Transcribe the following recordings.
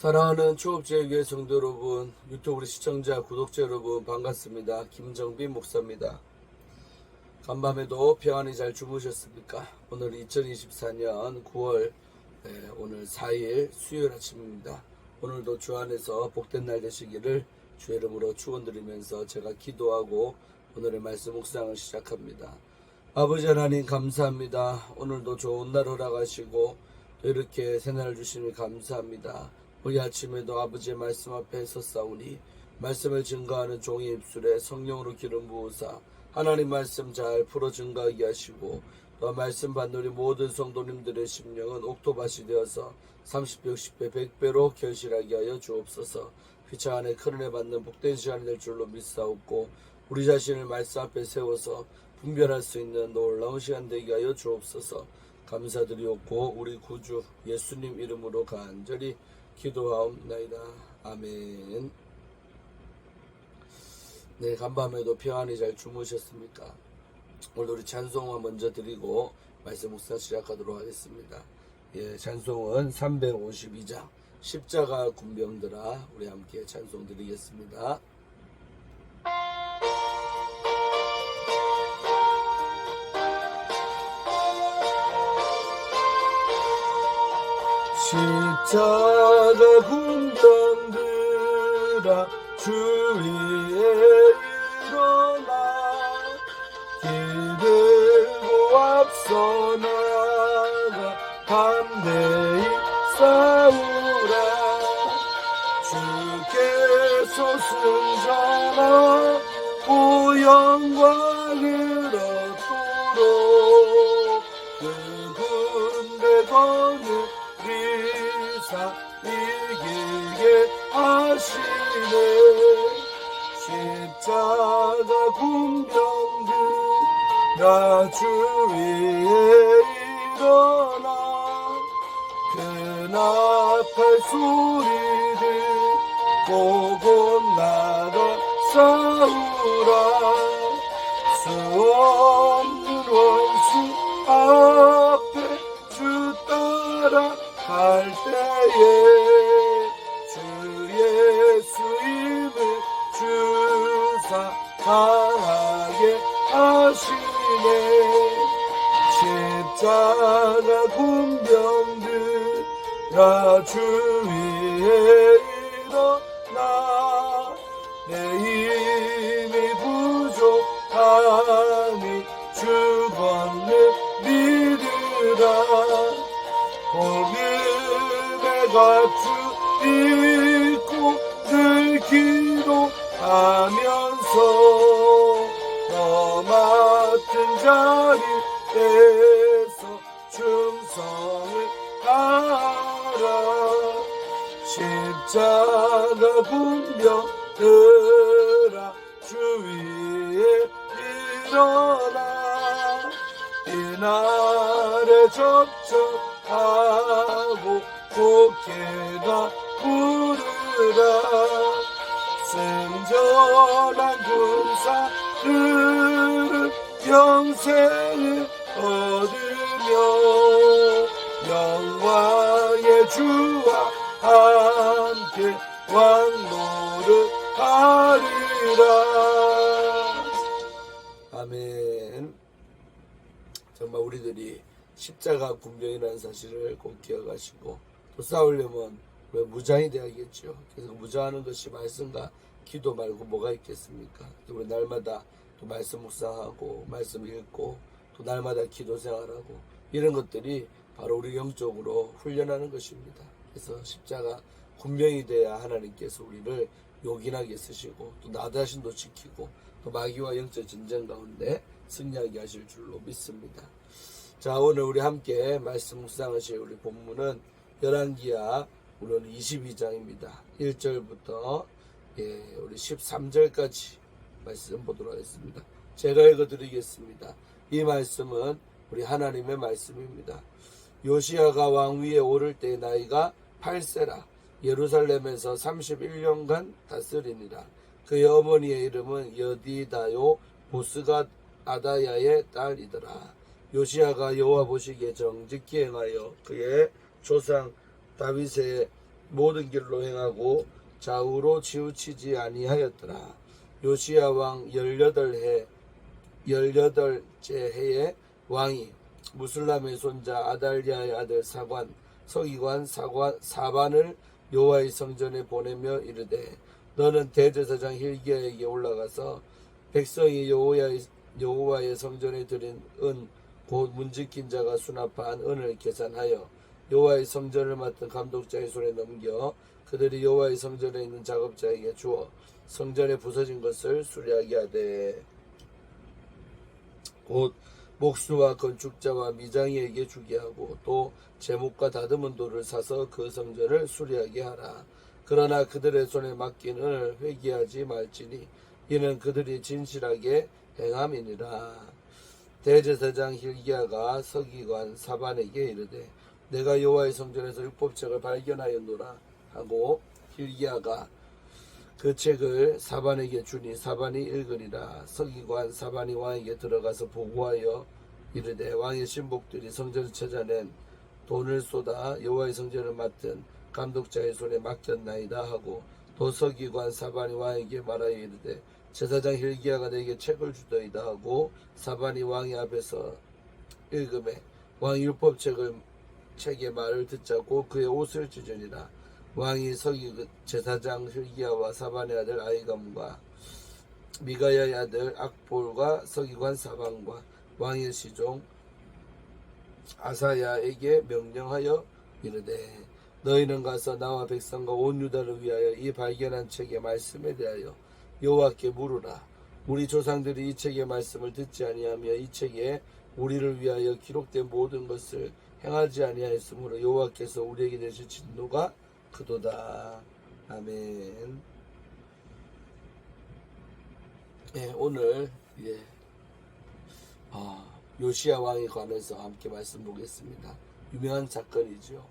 사랑하는 초업제교회 성도 여러분, 유튜브 시청자, 구독자 여러분 반갑습니다. 김정빈 목사입니다. 간밤에도 평안히 잘 주무셨습니까? 오늘 2024년 9월 오늘 4일 수요일 아침입니다. 오늘도 주 안에서 복된 날 되시기를 주의 이름으로 축원드리면서 제가 기도하고 오늘의 말씀 묵상을 시작합니다. 아버지 하나님 감사합니다. 오늘도 좋은 날 허락하시고 또 이렇게 새날을 주시니 감사합니다. 우리 아침에도 아버지의 말씀 앞에 섰사오니 말씀을 증거하는 종의 입술에 성령으로 기름 부으사 하나님 말씀 잘 풀어 증거하게 하시고 또 말씀 받는 우리 모든 성도님들의 심령은 옥토밭이 되어서 30배, 60배, 100배로 결실하게 하여 주옵소서. 피차 안에 큰 은혜 받는 복된 시간이 될 줄로 믿사옵고 우리 자신을 말씀 앞에 세워서 분별할 수 있는 놀라운 시간 되게 하여 주옵소서. 감사드리옵고 우리 구주 예수님 이름으로 간절히 기도하옵나이다. 아멘. 네, 간밤에도 평안히 잘 주무셨습니까? 오늘 우리 찬송화 먼저 드리고 말씀 묵상 시작하도록 하겠습니다. 예, 찬송은 352장 십자가 군병들아 우리 함께 찬송 드리겠습니다. 십자가 군병들아 주 위에 일어나 길 들고 앞서 나가 담대히 싸우라. 주께서 승천하고 영광을 얻도록 그 군대 거는 이기게 하시네. 십자가 군병들아 주 위에 일어나 그 나팔 소리를 보고 나가 싸우라. 수 없는 원수 앞에 주 따라 갈 때에 주 예수님을 주사 강하게 하시네. 십자가 군병들아 주 위에 일어나 내 힘이 부족하니 주 권능 믿으라. 복음의 값을 입고 늘 기도하면서 너 맡은 자리에서 충성을 다하라. 십자가 군병들아 주 위에 일어나 이날에 접촉하고 국회가 부르라. 승전한 군사들은 영생을 얻으며 영광의 주와 함께 왕노를 하리라. 아멘. 정말 우리들이 십자가 군병이라는 사실을 꼭 기억하시고 또 싸우려면 왜 무장이 돼야겠죠. 그래서 무장하는 것이 말씀과 기도 말고 뭐가 있겠습니까? 우리 날마다 또 말씀 묵상하고 말씀 읽고 또 날마다 기도 생활하고 이런 것들이 바로 우리 영적으로 훈련하는 것입니다. 그래서 십자가 군병이 돼야 하나님께서 우리를 요긴하게 쓰시고 또 나 자신도 지키고 또 마귀와 영적 전쟁 가운데 승리하게 하실 줄로 믿습니다. 자, 오늘 우리 함께 말씀 묵상하실 우리 본문은 열왕기하 오늘 22장입니다. 1절부터 우리 13절까지 말씀 보도록 하겠습니다. 제가 읽어드리겠습니다. 이 말씀은 우리 하나님의 말씀입니다. 요시야가 왕위에 오를 때 나이가 8세라 예루살렘에서 31년간 다스리니라. 그의 어머니의 이름은 여디다요 보스가 아다야의 딸이더라. 요시야가 여호와 보시기에 정직히 행하여 그의 조상 다윗의 모든 길로 행하고 좌우로 치우치지 아니하였더라. 요시야 왕 18째 해에 왕이 무슬람의 손자 아달랴의 아들 서기관 사반을 여호와의 성전에 보내며 이르되 너는 대제사장 hil기야에게 올라가서 백성이 여호와의 성전에 드린 은 곧 문지킨 자가 수납한 은을 계산하여 여호와의 성전을 맡은 감독자의 손에 넘겨 그들이 여호와의 성전에 있는 작업자에게 주어 성전에 부서진 것을 수리하게 하되 곧 목수와 건축자와 미장이에게 주게 하고 또 제목과 다듬은 돌을 사서 그 성전을 수리하게 하라. 그러나 그들의 손에 맡긴 은을 회개하지 말지니 이는 그들이 진실하게 행함이니라. 대제사장 hil기야가 서기관 사반에게 이르되 내가 여호와의 성전에서 율법책을 발견하였노라 하고 hil기야가 그 책을 사반에게 주니 사반이 읽으리라. 서기관 사반이 왕에게 들어가서 보고하여 이르되 왕의 신복들이 성전을 찾아낸 돈을 쏟아 여호와의 성전을 맡은 감독자의 손에 맡겼나이다 하고 또 서기관 사반이 왕에게 말하여 이르되 제사장 hil기야가 내게 책을 주더이다 하고 사반이 왕의 앞에서 읽음에 왕이 율법책의 말을 듣자고 그의 옷을 찢으니라. 왕이 제사장 hil기야와 사반의 아들 아히감과 미가야의 아들 악볼과 서기관 사반과 왕의 시종 아사야에게 명령하여 이르되 너희는 가서 나와 백성과 온 유다를 위하여 이 발견한 책의 말씀에 대하여 여호와께 물으라. 우리 조상들이 이 책의 말씀을 듣지 아니하며 이 책에 우리를 위하여 기록된 모든 것을 행하지 아니하였으므로 여호와께서 우리에게 내실 진노가 크도다. 아멘. 네, 오늘 요시야 왕에 관해서 함께 말씀 보겠습니다. 유명한 사건이죠.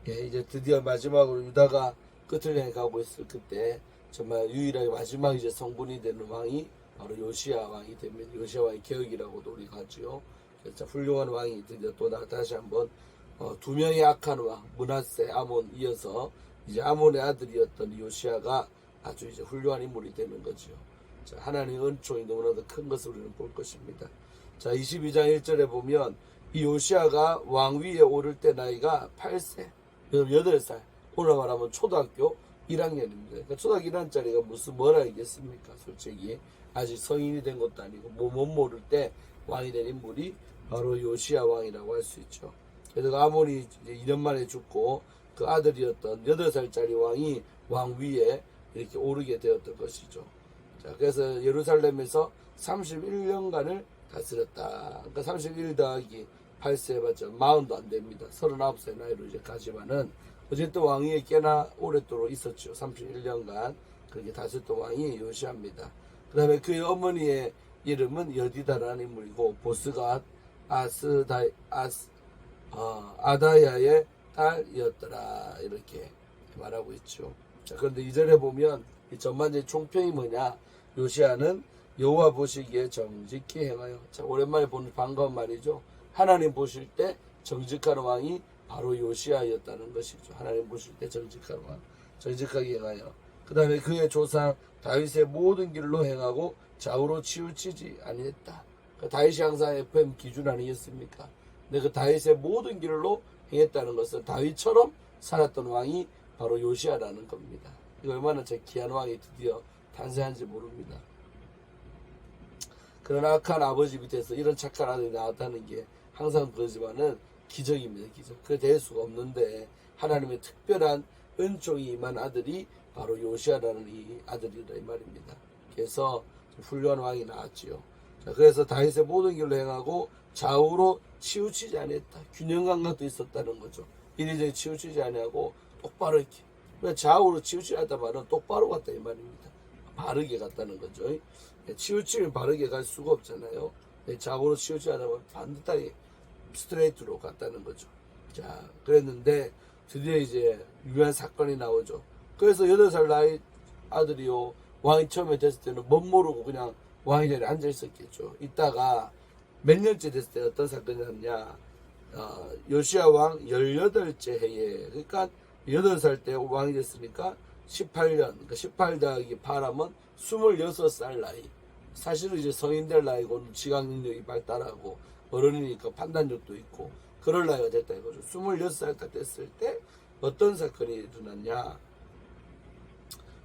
이제 드디어 마지막으로 유다가 끝을 향해 가고 있을 그때 정말 유일하게 마지막 이제 성분이 되는 왕이 바로 요시야 왕이 됩니다. 요시야 왕의 개혁이라고도 우리가 하죠. 그래서 훌륭한 왕이 드디어 또 다시 한번 두 명의 악한 왕 므낫세, 아몬 이어서 이제 아몬의 아들이었던 요시야가 아주 이제 훌륭한 인물이 되는 거죠. 자, 하나님의 은총이 너무나도 큰 것을 우리는 볼 것입니다. 자, 22장 1절에 보면 이 요시야가 왕위에 오를 때 나이가 8세, 8살. 오늘 말하면 초등학교 1학년입니다. 그러니까 초등학교 1학년짜리가 뭘 알겠습니까? 솔직히 아직 성인이 된 것도 아니고 못 모를 때 왕이 된 인물이 바로 요시야 왕이라고 할 수 있죠. 그래서 아몬이 이제 2년 만에 죽고 그 아들이었던 8살짜리 왕이 왕위에 이렇게 오르게 되었던 것이죠. 자, 그래서 예루살렘에서 31년간을 다스렸다. 그러니까 31 더하기 8세 해봤자 40도 안 됩니다. 39세 나이로 이제 가지만은 어쨌든 왕위에 꽤나 오랫도록 있었죠. 31년간 그렇게 다스렸던 왕이 요시야입니다. 그 다음에 그의 어머니의 이름은 여디다라는 인물이고 보스가 아다야의 딸이었더라 이렇게 말하고 있죠. 자, 그런데 이전에 보면 이 전반적인 총평이 뭐냐? 요시야는 여호와 보시기에 정직히 행하여. 자, 오랜만에 보는 반가운 말이죠. 하나님 보실 때 정직한 왕이 바로 요시야였다는 것이죠. 하나님 보실 때 정직한 왕, 정직하게 행하여. 그 다음에 그의 조상 다윗의 모든 길로 행하고 좌우로 치우치지 아니했다. 그 다윗이 항상 FM 기준 아니겠습니까? 근데 그 다윗의 모든 길로 행했다는 것은 다윗처럼 살았던 왕이 바로 요시야라는 겁니다. 이거 얼마나 제 귀한 왕이 드디어 탄생한지 모릅니다. 그러나 악한 아버지 밑에서 이런 착한 아들이 나왔다는 게 항상 그러지만은 기적입니다. 기적. 그게 될 수가 없는데 하나님의 특별한 은총이 임한 아들이 바로 요시야라는 이 아들이라 이 말입니다. 그래서 훌륭한 왕이 나왔지요. 자, 그래서 다윗의 모든 길로 행하고 좌우로 치우치지 않았다. 균형 감각도 있었다는 거죠. 이리저리 치우치지 아니하고 똑바로 이렇게. 왜 좌우로 치우치지 않다 말은 똑바로 갔다 이 말입니다. 바르게 갔다는 거죠. 치우치면 바르게 갈 수가 없잖아요. 좌우로 치우치지 않으면 반듯하게 스트레이트로 갔다는 거죠. 자, 그랬는데 드디어 이제 유명한 사건이 나오죠. 그래서 8살 나이 아들이요 왕이 처음에 됐을 때는 못 모르고 그냥 왕이 자리에 앉아 있었겠죠. 이따가 몇 년째 됐을 때 어떤 사건이 났냐? 요시야 왕 18째 해에, 그러니까 8살 때 왕이 됐으니까 18년, 그러니까 18 더하기 8하면 26살 나이. 사실은 이제 성인 될 나이고는 지각 능력이 발달하고 어른이니까 판단력도 있고 그럴 나이가 됐다 이거죠. 26살 딱 됐을 때 어떤 사건이 일어났냐.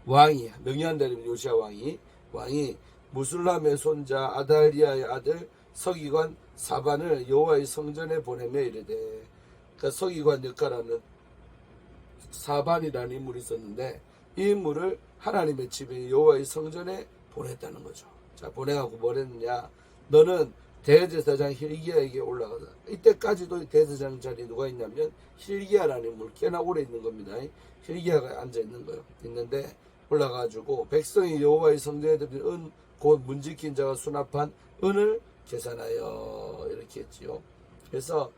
왕이, 명의한 대리인 요시야 왕이 무술람의 손자 아달리아의 아들 서기관 사반을 여호와의 성전에 보내며 이르되, 그러니까 서기관 역할하는 사반이라는 인물이 있었는데 이 인물을 하나님의 집에 여호와의 성전에 보냈다는 거죠. 자, 보내갖고 뭘 했느냐. 너는 대제사장 힐기야에게 올라가서, 이때까지도 대제사장 자리에 누가 있냐면 힐기야라는 인물, 꽤나 오래 있는 겁니다. 힐기야가 앉아 있는 거예요. 있는데 올라가지고 백성이 여호와의 성전에 드린 은, 곧 문지킨 자가 수납한 은을 계산하여, 이렇게 했지요. 그래서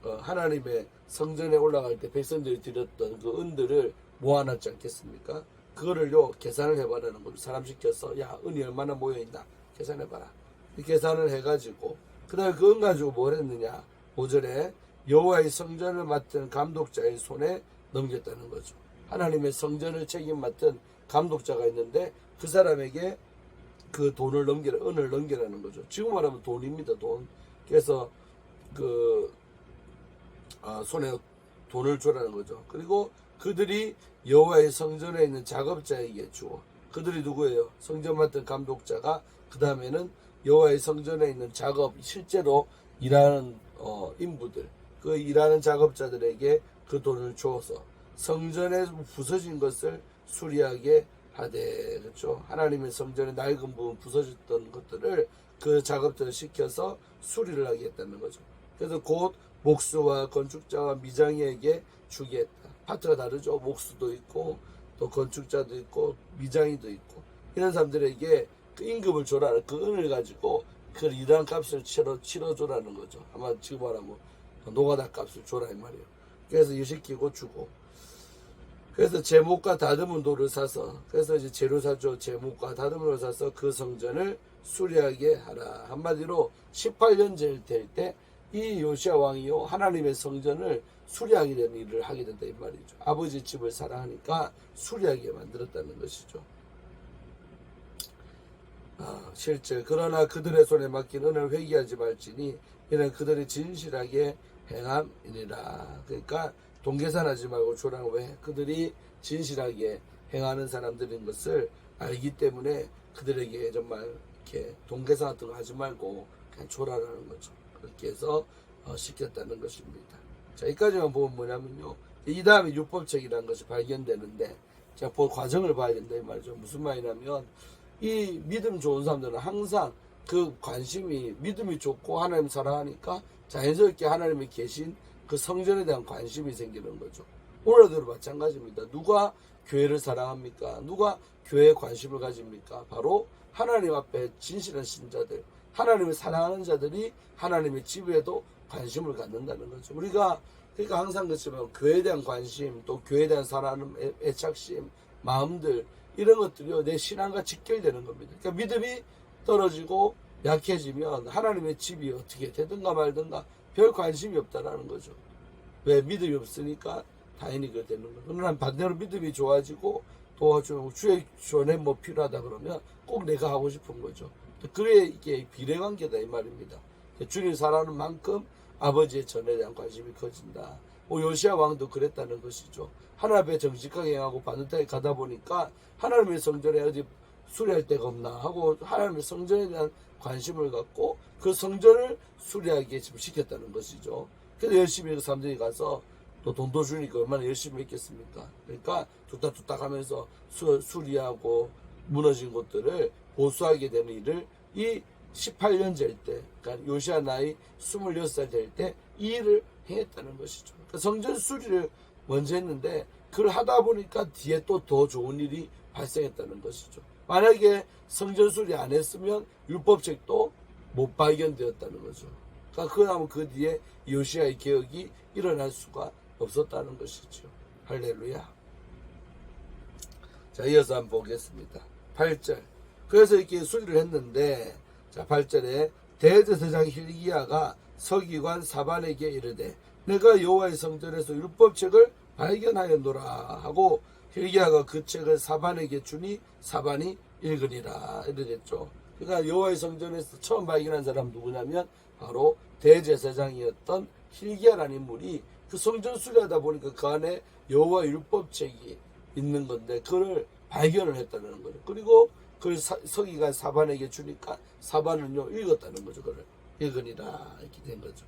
하나님의 성전에 올라갈 때 백성들이 드렸던 그 은들을 모아놨지 않겠습니까? 그거를요 계산을 해봐라는 거죠. 사람 시켜서 야, 은이 얼마나 모여있나 계산해봐라. 계산을 해가지고 그 다음에 그 은 가지고 뭘 했느냐. 5절에 여호와의 성전을 맡은 감독자의 손에 넘겼다는 거죠. 하나님의 성전을 책임 맡은 감독자가 있는데 그 사람에게 그 돈을 은을 넘기라는 거죠. 지금 말하면 돈입니다. 돈. 그래서 손에 돈을 주라는 거죠. 그리고 그들이 여호와의 성전에 있는 작업자에게 주어. 그들이 누구예요? 성전 맡은 감독자가, 그 다음에는 여호와의 성전에 있는 실제로 일하는 인부들, 그 일하는 작업자들에게 그 돈을 주어서 성전에 부서진 것을 수리하게 하되, 그렇죠? 하나님의 성전의 낡은 부분 부서졌던 것들을 그 작업자를 시켜서 수리를 하게 했다는 거죠. 그래서 곧 목수와 건축자와 미장이에게 주게 했다. 파트가 다르죠. 목수도 있고 또 건축자도 있고 미장이도 있고 이런 사람들에게 그 임금을 줘라. 그 은을 가지고 그 일한 값을 치러줘라는 거죠. 아마 지금 말하면 노가다 값을 줘라 이 말이에요. 그래서 일 시키고 주고, 그래서 제목과 다듬은 돌을 사서, 그래서 이제 재료 사죠. 제목과 다듬은 돌을 사서 그 성전을 수리하게 하라. 한마디로 18년째 될 때 이 요시야 왕이요 하나님의 성전을 수리하게 되는 일을 하게 된다 이 말이죠. 아버지 집을 사랑하니까 수리하게 만들었다는 것이죠. 실제 그러나 그들의 손에 맡긴 은을 회개하지 말지니 이는 그들이 진실하게 행함이니라. 그러니까 돈 계산하지 말고 줘라. 왜? 그들이 진실하게 행하는 사람들인 것을 알기 때문에 그들에게 정말 이렇게 돈 계산 같은 거 하지 말고 그냥 줘라라는 거죠. 그렇게 해서 시켰다는 것입니다. 자, 여기까지만 보면 뭐냐면요, 이 다음에 율법책이라는 것이 발견되는데, 자, 과정을 봐야 된다 이 말이죠. 무슨 말이냐면 이 믿음 좋은 사람들은 항상 그 관심이, 믿음이 좋고 하나님 사랑하니까 자연스럽게 하나님이 계신 그 성전에 대한 관심이 생기는 거죠. 오늘도 마찬가지입니다. 누가 교회를 사랑합니까? 누가 교회에 관심을 가집니까? 바로 하나님 앞에 진실한 신자들, 하나님을 사랑하는 자들이 하나님의 집에도 관심을 갖는다는 거죠. 우리가 그러니까 항상 그렇지만 교회에 대한 관심, 또 교회에 대한 사랑하는 애착심, 마음들, 이런 것들이 내 신앙과 직결되는 겁니다. 그러니까 믿음이 떨어지고 약해지면 하나님의 집이 어떻게 되든가 말든가 별 관심이 없다라는 거죠. 왜? 믿음이 없으니까 당연히 그렇게 되는 거예요. 그러나 반대로 믿음이 좋아지고 또 주의 전에 뭐 필요하다 그러면 꼭 내가 하고 싶은 거죠. 그래, 이게 비례관계다 이 말입니다. 주님 사랑하는 만큼 아버지의 전에 대한 관심이 커진다. 요시야 왕도 그랬다는 것이죠. 하나님 앞에 정직하게 행하고 반듯하게 가다 보니까 하나님의 성전에 어디 수리할 데가 없나 하고 하나님의 성전에 대한 관심을 갖고 그 성전을 수리하게 지금 시켰다는 것이죠. 그래서 열심히 그 사람들이 가서 또 돈도 주니까 얼마나 열심히 했겠습니까? 그러니까 뚝딱뚝딱 하면서 수리하고 무너진 것들을 보수하게 되는 일을 이 18년째 때, 그러니까 요시야 나이 26살 될 때 이 일을 행했다는 것이죠. 그러니까 성전 수리를 먼저 했는데 그걸 하다 보니까 뒤에 또 더 좋은 일이 발생했다는 것이죠. 만약에 성전 수리 안 했으면 율법책도 못 발견되었다는 거죠. 그러니까 그다음 그 뒤에 요시야의 개혁이 일어날 수가 없었다는 것이죠. 할렐루야. 자, 이어서 한번 보겠습니다. 8절. 그래서 이렇게 수리를 했는데, 자, 8절에 대제사장 힐기야가 서기관 사반에게 이르되 내가 여호와의 성전에서 율법책을 발견하였노라 하고 hil기야가 그 책을 사반에게 주니 사반이 읽으니라 이래 됐죠. 그러니까 여호와의 성전에서 처음 발견한 사람 누구냐면 바로 대제사장이었던 hil기야라는 인물이 그 성전 수리하다 보니까 그 안에 여호와 율법책이 있는 건데 그걸 발견을 했다는 거죠. 그리고 그걸 서기관 사반에게 주니까 사반은요 읽었다는 거죠. 그걸 읽으니라 이렇게 된 거죠.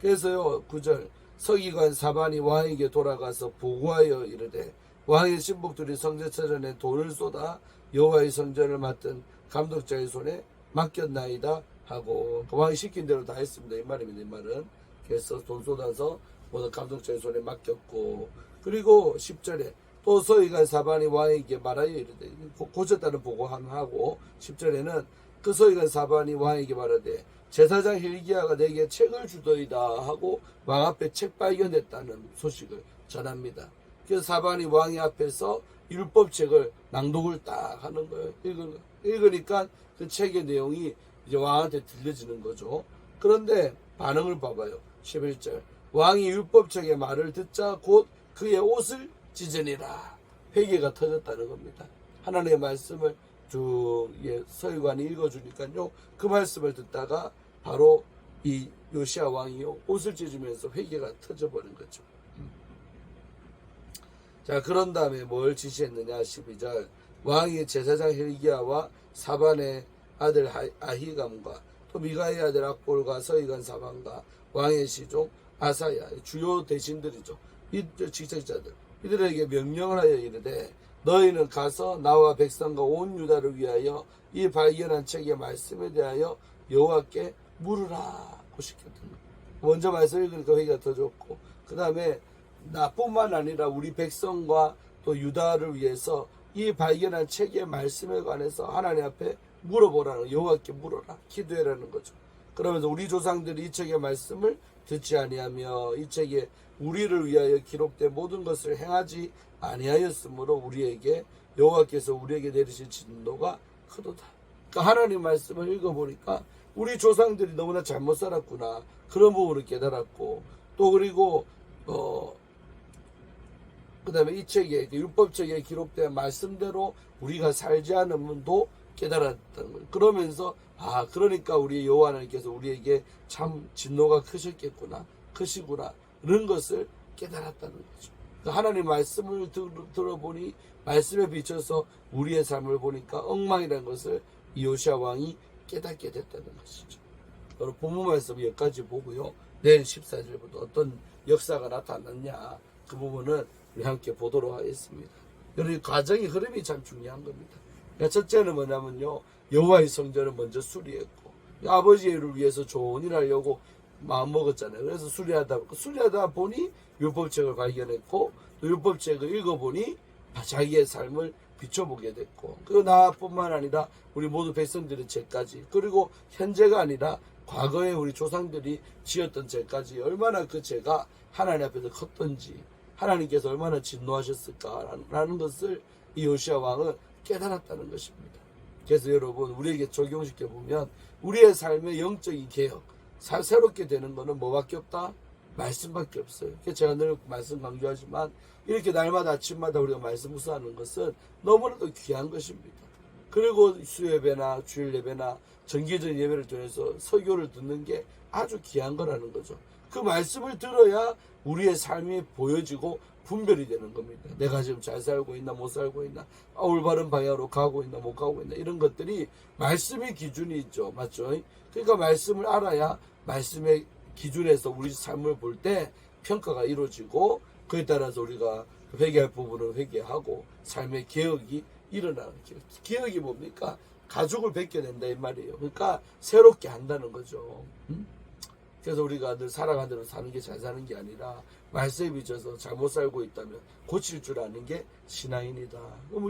그래서요 9절 서기관 사반이 왕에게 돌아가서 보고하여 이르되 왕의 신복들이 성전차전에 돈을 쏟아 여호와의 성전을 맡은 감독자의 손에 맡겼나이다 하고 그 왕이 시킨 대로 다 했습니다. 이 말입니다. 이 말은 그래서 돈 쏟아서 모든 감독자의 손에 맡겼고 그리고 10절에 또 서기관 사반이 왕에게 말하여 이르되 고쳤다는 보고함하고 10절에는 그 서기관 사반이 왕에게 말하되 제사장 hil기야가 내게 책을 주더이다 하고 왕 앞에 책 발견했다는 소식을 전합니다. 그래서 사반이 왕의 앞에서 율법책을 낭독을 딱 하는 거예요. 읽으니까 그 책의 내용이 이제 왕한테 들려지는 거죠. 그런데 반응을 봐봐요. 11절 왕이 율법책의 말을 듣자 곧 그의 옷을 찢으니라. 회개가 터졌다는 겁니다. 하나님의 말씀을 쭉 서기관이 읽어주니까요. 그 말씀을 듣다가 바로 이 요시야 왕이요 옷을 찢으면서 회개가 터져버린 거죠. 자 그런 다음에 뭘 지시했느냐 12절 왕이 제사장 hil기야와 사반의 아들 아히감과 또 미가의 아들 악볼과 서기관 사반과 왕의 시종 아사야 주요 대신들이죠. 이 직책자들 이들에게 명령을 하여 이르되 너희는 가서 나와 백성과 온 유다를 위하여 이 발견한 책의 말씀에 대하여 여호와께 물으라 고 시켰던 거예요. 먼저 말씀을 읽으니까 회개가 더 좋고 그 다음에 나뿐만 아니라 우리 백성과 또 유다를 위해서 이 발견한 책의 말씀에 관해서 하나님 앞에 물어보라는 여호와께 물어라 기도해라는 거죠. 그러면서 우리 조상들이 이 책의 말씀을 듣지 아니하며 이 책에 우리를 위하여 기록된 모든 것을 행하지 아니하였으므로 우리에게 여호와께서 우리에게 내리신 진노가 크도다. 그러니까 하나님 말씀을 읽어보니까 우리 조상들이 너무나 잘못 살았구나 그런 부분을 깨달았고 또 그리고 그 다음에 이 책에 율법책에 기록된 말씀대로 우리가 살지 않으면도 깨달았다는 거예요. 그러면서 그러니까 우리 여호와 하나님께서 우리에게 참 진노가 크시구나 이런 것을 깨달았다는 거죠. 하나님 말씀을 들어보니 말씀에 비춰서 우리의 삶을 보니까 엉망이라는 것을 이 요시야 왕이 깨닫게 됐다는 것이죠. 여러분 본문 말씀 여기까지 보고요. 내일 14절부터 어떤 역사가 나타났냐 그 부분은 우리 함께 보도록 하겠습니다. 여러분 과정의 흐름이 참 중요한 겁니다. 첫째는 뭐냐면요. 여호와의 성전을 먼저 수리했고 아버지를 위해서 좋은 일 하려고 마음먹었잖아요. 그래서 수리하다 보니 율법책을 발견했고 또 율법책을 읽어보니 자기의 삶을 비춰보게 됐고 그리고 나뿐만 아니라 우리 모두 백성들의 죄까지 그리고 현재가 아니라 과거에 우리 조상들이 지었던 죄까지 얼마나 그 죄가 하나님 앞에서 컸던지 하나님께서 얼마나 진노하셨을까라는 것을 이 요시야 왕은 깨달았다는 것입니다. 그래서 여러분 우리에게 적용시켜 보면 우리의 삶의 영적인 개혁 새롭게 되는 것은 뭐밖에 없다? 말씀밖에 없어요. 제가 늘 말씀 강조하지만 이렇게 날마다 아침마다 우리가 말씀 묵상하는 것은 너무나도 귀한 것입니다. 그리고 수예배나 주일예배나 정기적 예배를 통해서 설교를 듣는 게 아주 귀한 거라는 거죠. 그 말씀을 들어야 우리의 삶이 보여지고 분별이 되는 겁니다. 내가 지금 잘 살고 있나 못 살고 있나 올바른 방향으로 가고 있나 못 가고 있나 이런 것들이 말씀의 기준이 있죠. 맞죠? 그러니까 말씀을 알아야 말씀의 기준에서 우리 삶을 볼 때 평가가 이루어지고 그에 따라서 우리가 회개할 부분은 회개하고 삶의 개혁이 일어나는 개혁이 뭡니까? 가죽을 벗겨낸다 이 말이에요. 그러니까 새롭게 한다는 거죠. 그래서 우리가 늘 살아가는 대로 사는 게 잘 사는 게 아니라 말씀에 비춰서 잘못 살고 있다면 고칠 줄 아는 게 신앙인이다.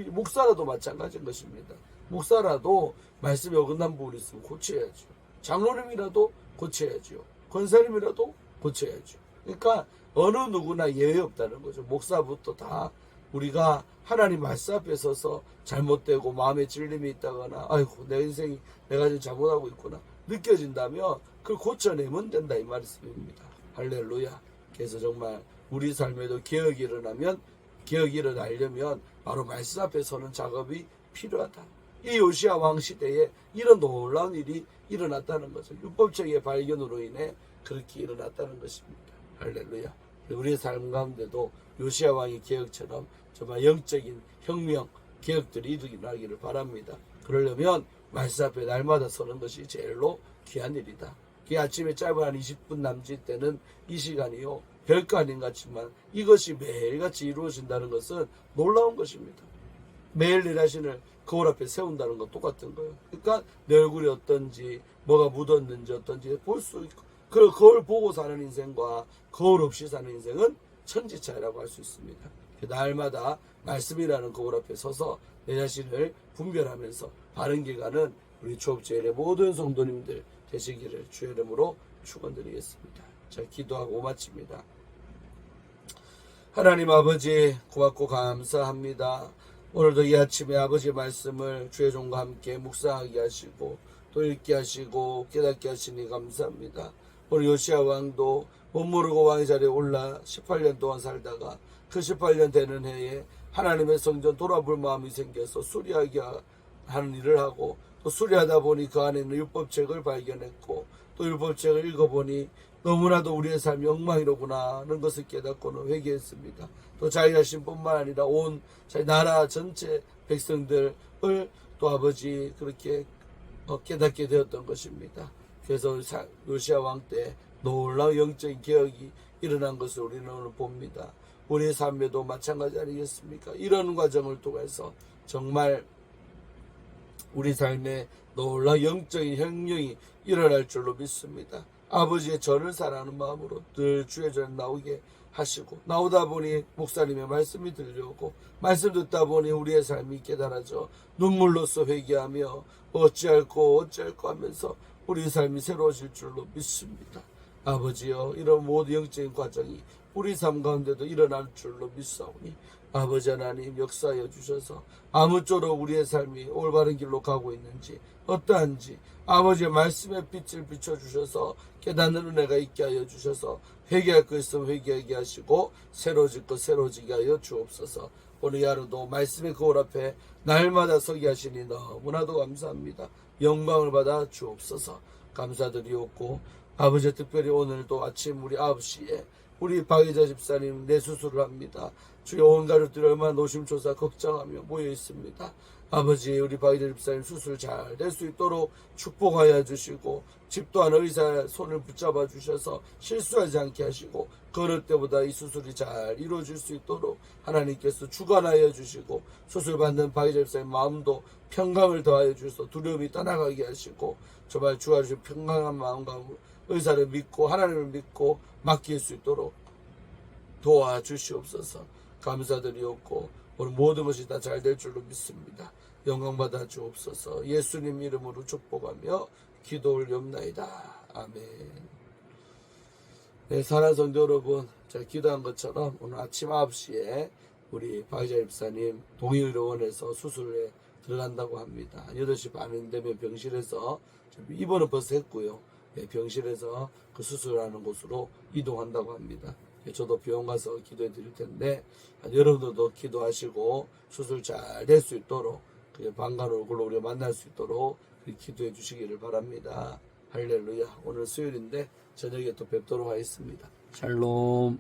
목사라도 마찬가지인 것입니다. 목사라도 말씀에 어긋난 부분이 있으면 고쳐야죠. 장로님이라도 고쳐야죠. 권사님이라도 고쳐야죠. 그러니까 어느 누구나 예외 없다는 거죠. 목사부터 다 우리가 하나님 말씀 앞에 서서 잘못되고 마음에 찔림이 있다거나 아이고 내 인생이 내가 지금 잘못하고 있구나 느껴진다면 그걸 고쳐내면 된다 이 말씀입니다. 할렐루야. 그래서 정말 우리 삶에도 개혁이 일어나면, 개혁이 일어나려면 바로 말씀 앞에 서는 작업이 필요하다. 이 요시야 왕 시대에 이런 놀라운 일이 일어났다는 거죠. 율법책의 발견으로 인해 그렇게 일어났다는 것입니다. 할렐루야. 우리의 삶 가운데도 요시야 왕의 개혁처럼 정말 영적인 혁명, 개혁들이 일어나기를 바랍니다. 그러려면 말씀 앞에 날마다 서는 것이 제일로 귀한 일이다. 그 아침에 짧은 한 20분 남짓 때는 이 시간이요, 별거 아닌 것 같지만 이것이 매일같이 이루어진다는 것은 놀라운 것입니다. 매일 내 자신을 거울 앞에 세운다는 건 똑같은 거예요. 그러니까 내 얼굴이 어떤지, 뭐가 묻었는지 어떤지 볼 수 있고, 그리고 거울 보고 사는 인생과 거울 없이 사는 인생은 천지 차이라고 할 수 있습니다. 날마다 말씀이라는 거울 앞에 서서 내 자신을 분별하면서 바른 길 가는 우리 초업제일의 모든 성도님들 되시기를 주의 이름으로 축원드리겠습니다. 자, 기도하고 마칩니다. 하나님 아버지, 고맙고 감사합니다. 오늘도 이 아침에 아버지의 말씀을 주의 종과 함께 묵상하게 하시고 또 읽게 하시고 깨닫게 하시니 감사합니다. 우리 요시야 왕도 못 모르고 왕의 자리에 올라 18년 동안 살다가 그 18년 되는 해에 하나님의 성전 돌아볼 마음이 생겨서 수리하게 하는 일을 하고, 또 수리하다 보니 그 안에 있는 율법책을 발견했고, 또 율법책을 읽어보니 너무나도 우리의 삶이 엉망이로구나 하는 것을 깨닫고는 회개했습니다. 또 자기 자신뿐만 아니라 온 자기 나라 전체 백성들을 또 아버지 그렇게 깨닫게 되었던 것입니다. 그래서 요시야 왕 때 놀라운 영적인 개혁이 일어난 것을 우리는 오늘 봅니다. 우리의 삶에도 마찬가지 아니겠습니까? 이런 과정을 통해서 정말 우리 삶에 놀라운 영적인 혁명이 일어날 줄로 믿습니다. 아버지의 저를 사랑하는 마음으로 늘 주의 전에 나오게 하시고, 나오다 보니 목사님의 말씀이 들려오고, 말씀 듣다 보니 우리의 삶이 깨달아져 눈물로써 회개하며 어찌할꼬 하면서 우리 삶이 새로워질 줄로 믿습니다. 아버지여, 이런 모든 영적인 과정이 우리 삶 가운데도 일어날 줄로 믿사오니 아버지 하나님 역사하여 주셔서 아무쪼록 우리의 삶이 올바른 길로 가고 있는지 어떠한지 아버지의 말씀의 빛을 비춰주셔서 깨닫는 은혜가 있게 하여 주셔서 회개할 것 있으면 회개하게 하시고 새로워질 것 새로워지게 하여 주옵소서. 오늘 하루도 말씀의 거울 앞에 날마다 서게 하시니 너무나도 감사합니다. 영광을 받아 주옵소서. 감사드리옵고, 아버지 특별히 오늘도 아침 우리 9시에 우리 박의자 집사님 뇌수술을 합니다. 주의 온 가족들이 얼마나 노심초사 걱정하며 모여 있습니다. 아버지, 우리 박의자 집사님 수술 잘 될 수 있도록 축복하여 주시고, 집도한 의사의 손을 붙잡아 주셔서 실수하지 않게 하시고, 그럴 때보다 이 수술이 잘 이루어질 수 있도록 하나님께서 주관하여 주시고, 수술받는 박의자 집사님 마음도 평강을 더하여 주셔서 두려움이 떠나가게 하시고, 정말 주가 주신 평강한 마음과 의사를 믿고 하나님을 믿고 맡길 수 있도록 도와주시옵소서. 감사드리옵고, 오늘 모든 것이 다 잘 될 줄로 믿습니다. 영광 받아 주옵소서. 예수님 이름으로 축복하며 기도 올리옵나이다. 아멘. 네, 사랑하는 성도 여러분, 제가 기도한 것처럼 오늘 아침 9시에 우리 박의자 집사님 동의의료원에서 수술에 들어간다고 합니다. 8시 반 되면 병실에서, 입원은 벌써 했고요, 병실에서 그 수술하는 곳으로 이동한다고 합니다. 저도 병원 가서 기도해 드릴 텐데, 여러분들도 기도하시고 수술 잘 될 수 있도록, 반가운 얼굴로 우리가 만날 수 있도록 기도해 주시기를 바랍니다. 할렐루야. 오늘 수요일인데 저녁에 또 뵙도록 하겠습니다. 샬롬.